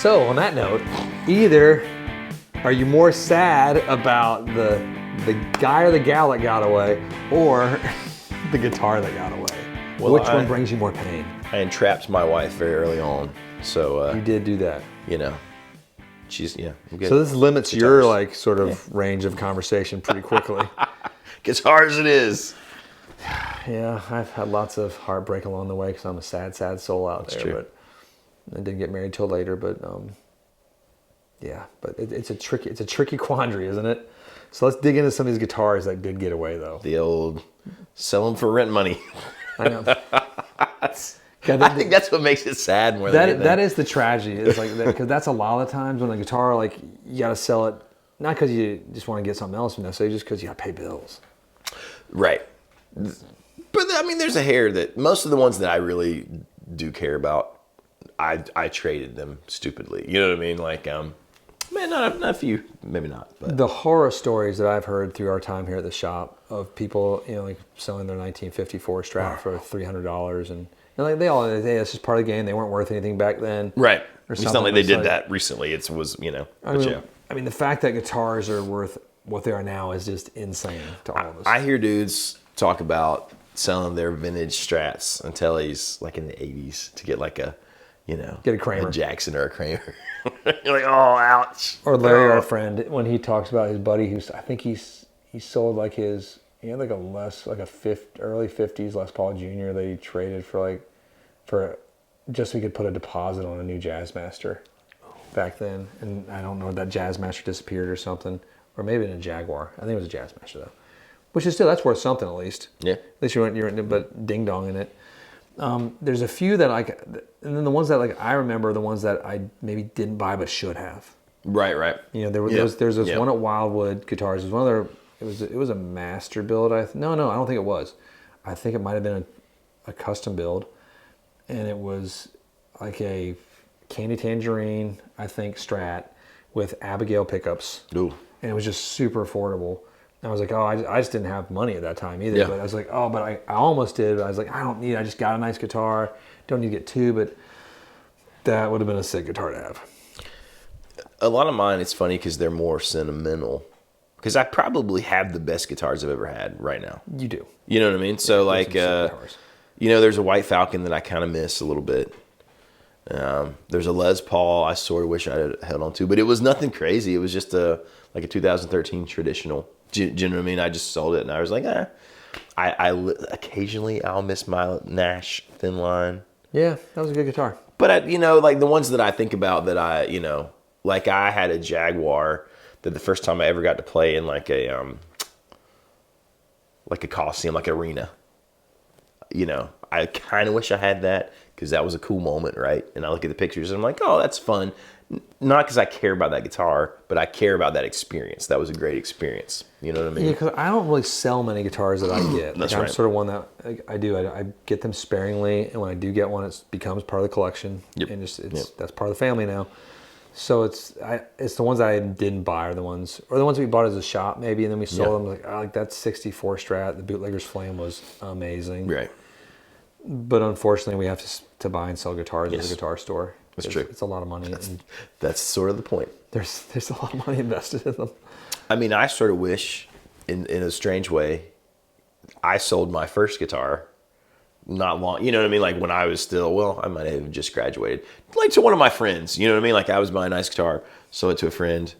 So on that note, either are you more sad about the guy or the gal that got away, or the guitar that got away? Well, Which one brings you more pain? I entrapped my wife very early on, so You did do that. you know, she's I'm good. So this limits Guitars. your like sort of range of conversation pretty quickly. Guitars it is. Yeah, I've had lots of heartbreak along the way because I'm a sad, sad soul out there. true. But I didn't get married till later. But yeah, but it's a tricky quandary, isn't it? So let's dig into some of these guitars that did get away, though. The old sell them for rent money. I know. I think that's what makes it sad more than anything. That is the tragedy. It's like because that's a lot of times when a guitar, like, you got to sell it not because you just want to get something else, necessarily just because you got to pay bills. Right. But I mean, there's a hair that most of the ones that I really do care about, I traded them stupidly. You know what I mean? Like, man, not a few, maybe not. But The horror stories that I've heard through our time here at the shop of people, like selling their 1954 Strat for $300, and like it's just part of the game. They weren't worth anything back then. right. Or It's not something. like they It's did like- that recently. It was, I mean, the fact that guitars are worth what they are now is just insane to all of us. I hear dudes talk about selling their vintage Strats and Tellys like in the 80s to get like a, Get a Kramer. a Jackson or a Kramer. You're like, oh, ouch. Or Larry, Oh. our friend, when he talks about his buddy who's, I think he sold like his, he had like early 50s Les Paul Jr. that he traded for just so he could put a deposit on a new Jazzmaster back then. And I don't know if that Jazzmaster disappeared or something, or maybe in a Jaguar. I think it was a Jazzmaster though, which is still, that's worth something at least. Yeah. At least you're but ding dong in it. There's a few that and then the ones that like I remember are the ones that I maybe didn't buy but should have. Right. There's this one at Wildwood Guitars. It was one of their. It was a master build. No, I don't think it was. I think it might have been a custom build, and it was like a Candy Tangerine, I think, Strat with Abigail pickups. Ooh. And it was just super affordable. And I was like, oh, I just didn't have money at that time either. Yeah. But I was like, oh, but I almost did. But I was like, I just got a nice guitar. Don't need to get two, but that would have been a sick guitar to have. A lot of mine, it's funny because they're more sentimental. Because I probably have the best guitars I've ever had right now. You do. You know what I mean? So like, some sick guitars. there's a White Falcon that I kind of miss a little bit. There's a Les Paul I sort of wish I had held on to, but it was nothing crazy. It was just like a 2013 traditional. Do you know what I mean? I just sold it and I was like, occasionally I'll miss my Nash Thin Line. Yeah, that was a good guitar. But like the ones that I think about that like I had a Jaguar that the first time I ever got to play in like a Coliseum, like arena. I kind of wish I had that because that was a cool moment, right? And I look at the pictures and I'm like, oh, that's fun. Not because I care about that guitar, but I care about that experience. That was a great experience. You know what I mean? Yeah, because I don't really sell many guitars that I get. That's I'm right. sort of one that I do. I get them sparingly, and when I do get one, it becomes part of the collection, Yep. and that's part of the family now. So it's the ones I didn't buy are the ones we bought as a shop maybe, and then we sold them like that 64 Strat, the Bootlegger's Flame was amazing. Right. But unfortunately, we have to buy and sell guitars Yes. at a guitar store. That's true. It's a lot of money, and That's sort of the point. there's a lot of money invested in them. I mean, I sort of wish, in a strange way, I sold my first guitar not long, you know what I mean? Like when I was still, I might have just graduated, like to one of my friends, you know what I mean? Like I was buying a nice guitar, sold it to a friend.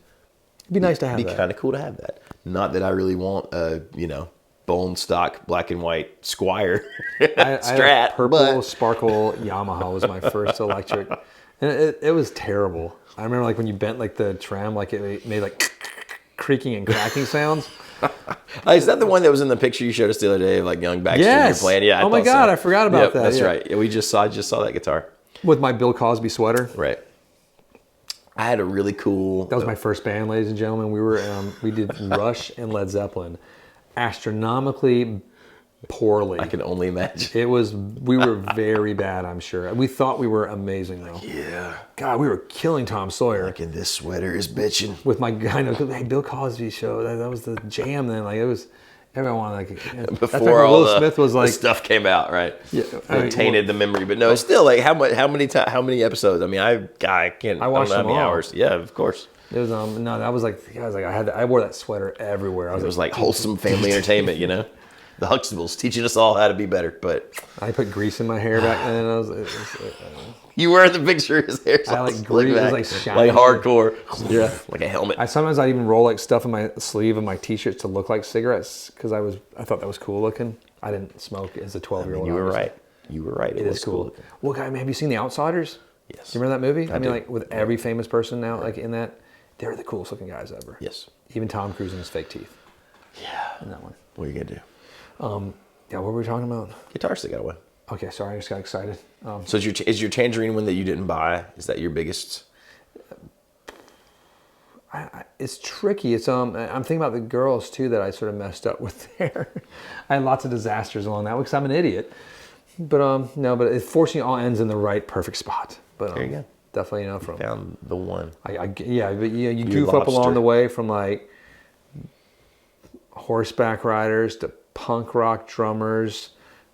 It'd be nice to have It'd that. be kind of cool to have that. Not that I really want a, bone stock black and white Squire I had Strat, a purple but sparkle Yamaha was my first electric, and it was terrible. I remember like when you bent like the trem, like it made like creaking and cracking sounds. Is that the one that was in the picture you showed us the other day of like young Baxter and you're playing? Yeah. Oh my God, I forgot about that. That's yeah. right. Yeah, we just saw that guitar. With my Bill Cosby sweater. Right. I had a really cool. That was my first band, ladies and gentlemen. We did Rush and Led Zeppelin, astronomically poorly. I can only imagine. We were very bad, I'm sure. We thought we were amazing though. Yeah. God, we were killing Tom Sawyer. Like, and this sweater is bitching. With my guy, hey, Bill Cosby show, that was the jam then. Like it Everyone wanted that's back Before when all Will Smith was the like, stuff came out, right? Yeah, It tainted the memory. But no, it's still like how many episodes? I mean, I can't. I watched don't know how them many all. hours. Yeah, of course. It was no, that was like I wore that sweater everywhere. It was like wholesome family entertainment, you know. The Huxtables teaching us all how to be better. But I put grease in my hair back then. you were in the picture. His hair's I all like slicked grease. It was back, like shiny. hardcore. Yeah, like a helmet. Sometimes I'd even roll like stuff in my sleeve of my t-shirts to look like cigarettes because I thought that was cool looking. I didn't smoke as a 12-year-old. You were right. You were right. It is cool. Well, guy, have you seen The Outsiders? Yes. Do you remember that movie? I mean, do. like with every famous person now, like in that, they're the coolest looking guys ever. Yes. Even Tom Cruise and his fake teeth. Yeah. In that one. What are you gonna do? Yeah, what were we talking about? Guitar stick got away. Okay, sorry, I just got excited. So is your tangerine one that you didn't buy? Is that your biggest? It's tricky. It's I'm thinking about the girls too that I sort of messed up with there. I had lots of disasters along that way because I'm an idiot. But no, but it fortunately all ends in the right perfect spot. But There you go. Definitely from Found the one. yeah, but you goof up lobster. along the way from like horseback riders to punk rock drummers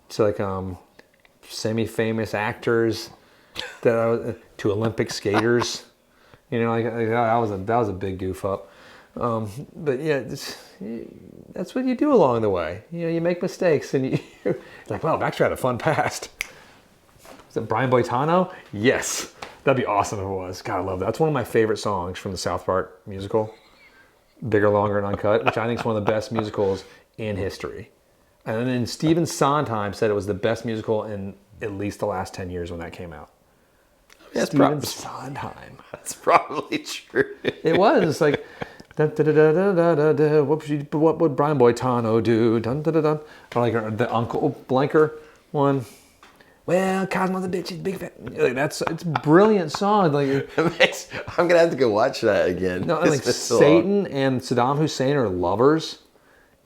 to like semi-famous actors to Olympic skaters. You know, like that was a big goof up. But yeah, that's what you do along the way. You know, you make mistakes and you're like, well, Baxter had a fun past. Is it Brian Boitano? Yes. That'd be awesome if it was. God, I love that. That's one of my favorite songs from the South Park musical, Bigger, Longer, and Uncut, which I think is one of the best musicals in history. And then Stephen Sondheim said it was the best musical in at least the last 10 years when that came out. Stephen Sondheim. That's probably true. It was. It's like, dun, dun, dun, dun, dun, dun, dun, what would Brian Boitano do? Dun, dun, dun, dun. Or like the Uncle Blanker one. Well, Cosmo's a bitch. He's big fat. Like, it's a brilliant song. Like, I'm gonna have to go watch that again. No, like Satan and Saddam Hussein are lovers.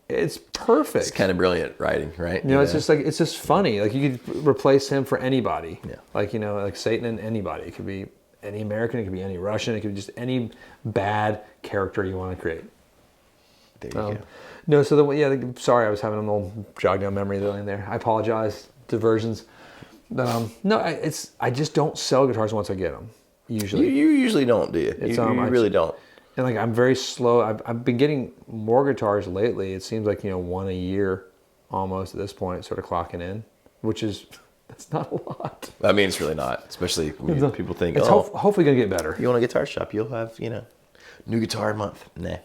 It's perfect. It's kind of brilliant writing, right? You know, it's just funny. Like you could replace him for anybody. Yeah. Like, you know, like Satan and anybody. It could be any American. It could be any Russian. It could be just any bad character you want to create. There you go. No, so sorry, I was having an old jog down memory lane there. I apologize. Diversions. But no, I just don't sell guitars once I get them. Usually, you usually don't, do you? You really don't. And like I'm very slow. I've been getting more guitars lately. It seems like one a year, almost at this point, sort of clocking in, which is that's not a lot. I mean, it's really not, especially when people think, it's hopefully gonna get better. You want a guitar shop, you'll have new guitar a month. Nah,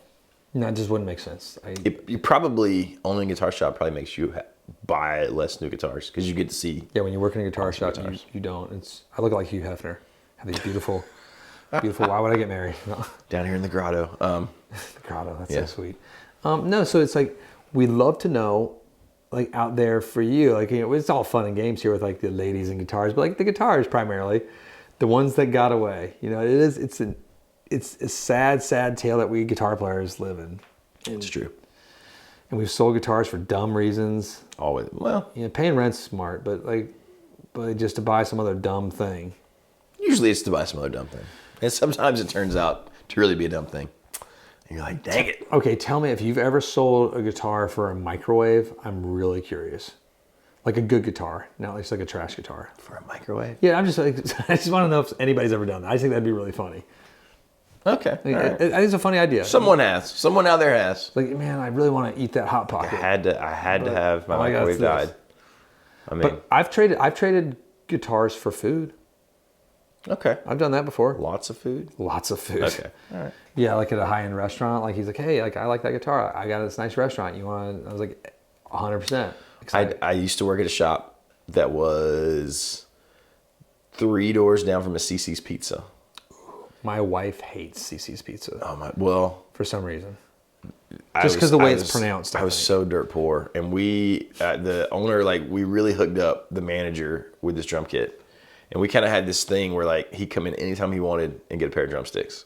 no, it just wouldn't make sense. You probably owning a guitar shop probably makes you buy less new guitars because you get to see. Yeah, when you work in a guitar shop, you don't. I look like Hugh Hefner. I have these beautiful. Why would I get married? No. Down here in the grotto. The grotto, that's so sweet. No, so it's like we'd love to know, like out there for you, like it's all fun and games here with like the ladies and guitars, but like the guitars primarily, the ones that got away. It's a sad tale that we guitar players live in. It's true. And we've sold guitars for dumb reasons. Always. Well, paying rent's smart, but just to buy some other dumb thing. Usually it's to buy some other dumb thing. And sometimes it turns out to really be a dumb thing. And you're like, dang it. Okay, tell me if you've ever sold a guitar for a microwave. I'm really curious. Like a good guitar, not just like a trash guitar. For a microwave? Yeah, I just want to know if anybody's ever done that. I think that'd be really funny. Okay. I think it's a funny idea. Someone has. Someone out there has. Like, man, I really want to eat that Hot Pocket. I had to have my microwave died. I mean, but I've traded guitars for food. Okay. I've done that before. Lots of food? Lots of food. Okay. All right. Yeah, like at a high-end restaurant. Like he's like, hey, like I like that guitar. I got this nice restaurant. You want? I was like, 100%. I used to work at a shop that was 3 doors down from a CC's Pizza. My wife hates CC's Pizza. Oh my! Well, for some reason, just because the way it's pronounced. I was so dirt poor, and the owner, we really hooked up the manager with this drum kit, and we kind of had this thing where he'd come in anytime he wanted and get a pair of drumsticks,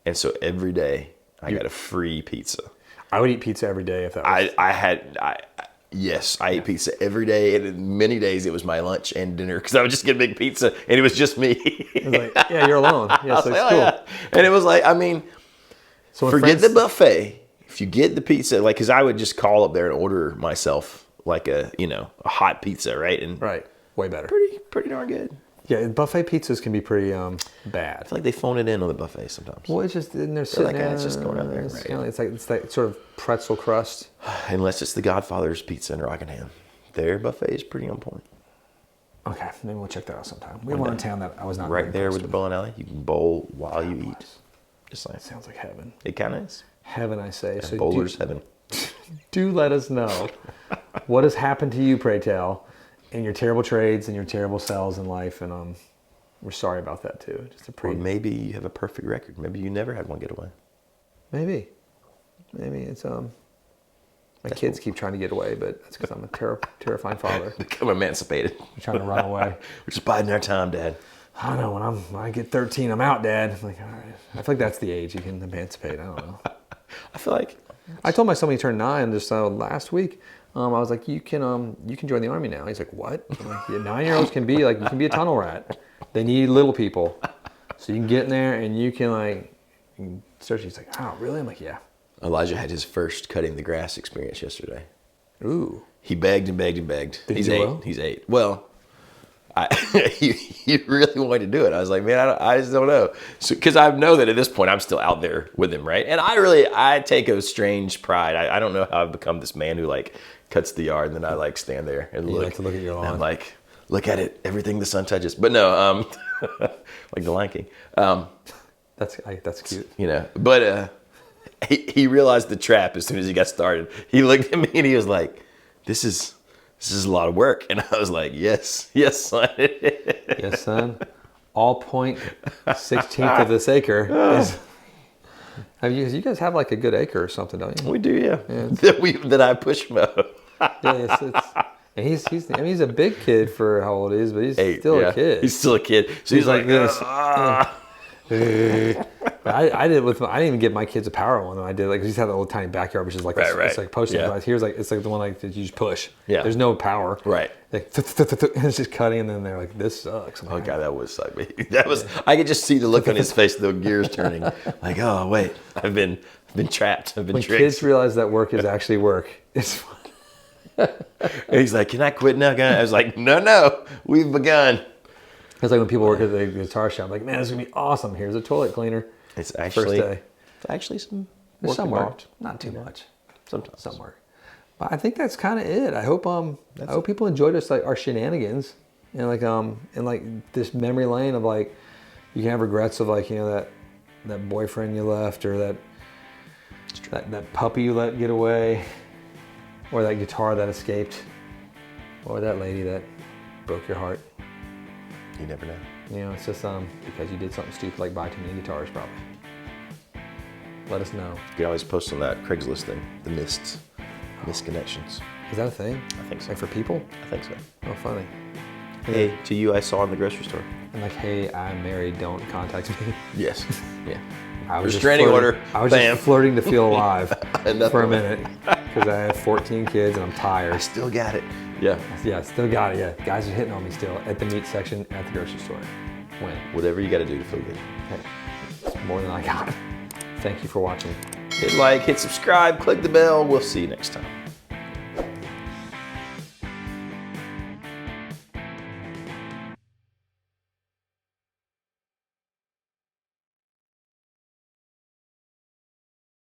and so every day I got a free pizza. I would eat pizza every day if that was. Yes, I ate pizza every day, and many days it was my lunch and dinner because I would just get a big pizza, and it was just me. It was like, yeah, you're alone. Yeah, so it's cool. Yeah. And it was like, I mean, so forget the buffet. if you get the pizza, like, because I would just call up there and order myself like a hot pizza, right? And Right. Way better. pretty darn good. Yeah, buffet pizzas can be pretty bad. I feel like they phone it in on the buffet sometimes. Well, it's just and they're sitting like, there. it's just going out there, It's, right? you know, it's like sort of pretzel crust. Unless it's the Godfather's Pizza in Rockingham. Their buffet is pretty on point. Okay, maybe we'll check that out sometime. We have one in town that I was not Right very there impressed with the bowling alley. You can bowl while you eat. Just saying. Sounds like heaven. It kind of is. Heaven, I say. So Bowler's heaven. do let us know what has happened to you, pray tell, in your terrible trades and your terrible sells in life, and we're sorry about that too. Just a Or maybe you have a perfect record. Maybe you never had one get away. maybe it's my kids keep trying to get away, but that's because I'm a terrifying father. Become emancipated. They're trying to run away. We're just biding our time, Dad. I don't know, when I get 13, I'm out, Dad. I'm like, all right. I feel like that's the age you can emancipate. I don't know. I feel like I told my son when he turned 9 just last week. I was like, you can join the army now. He's like, what? I'm like, yeah, 9-year-olds can be like, you can be a tunnel rat. They need little people, so you can get in there and you can search. He's like, oh, really? I'm like, yeah. Elijah had his first cutting the grass experience yesterday. Ooh. He begged and begged and begged. Did he He's do 8. well? He's 8. Well, he really wanted to do it. I was like, man, I just don't know. So, because I know that at this point I'm still out there with him, right? And I take a strange pride. I don't know how I've become this man who like cuts the yard, and then I like stand there and You look. like to look at your lawn. And I'm like, look at it, everything the sun touches. But no, like the Lion King. That's cute. But he realized the trap as soon as he got started. He looked at me and he was like, this is a lot of work. And I was like, yes, son. Yes, son. All 0.16 of this acre is. You guys have like a good acre or something, don't you? We do, yeah. That I push mow. Yeah, and he's a big kid for how old he is, but he's 8, still yeah. a kid. He's still a kid. So he's like this. "Ah." I didn't even give my kids a power one. I did like, 'cause he's had a little tiny backyard, which is like it's like posting. Yeah. Here's like it's like the one like that you just push. Yeah. There's no power. Right. Like and it's just cutting, and then they're like, this sucks. Oh god, that would suck me. I could just see the look on his face, the gears turning. Like, oh wait, I've been trapped. I've been When tricked. kids realize that work is actually work, it's fun. And he's like, can I quit now? I was like, no, we've begun. It's like when people work at the guitar shop, like, man, this is gonna be awesome. Here's a toilet cleaner. It's actually First day. some There's work some work, involved. not too much. Sometimes. Some work. But I think that's kind of it. I hope people enjoyed us, like our shenanigans, and like this memory lane of like you can have regrets of like that boyfriend you left, or that puppy you let get away, or that guitar that escaped, or that lady that broke your heart. You never know. It's just because you did something stupid like buy too many guitars, probably. Let us know. You can always post on that Craigslist thing, the missed connections. Is that a thing? I think so. Like for people? I think so. Oh, funny. Hey, to you, I saw in the grocery store. And like, hey, I'm married. Don't contact me. Yes. Yeah. I was Restraining order. I was Bam. just flirting to feel alive Nothing. for a minute because I have 14 kids and I'm I tired. still got it. Yeah. Yeah, still got it. Yeah, guys are hitting on me still at the meat section at the grocery store. When? Whatever you got to do to feel good. Hey, it's more than I got. Thank you for watching. Hit like, hit subscribe, click the bell. We'll see you next time.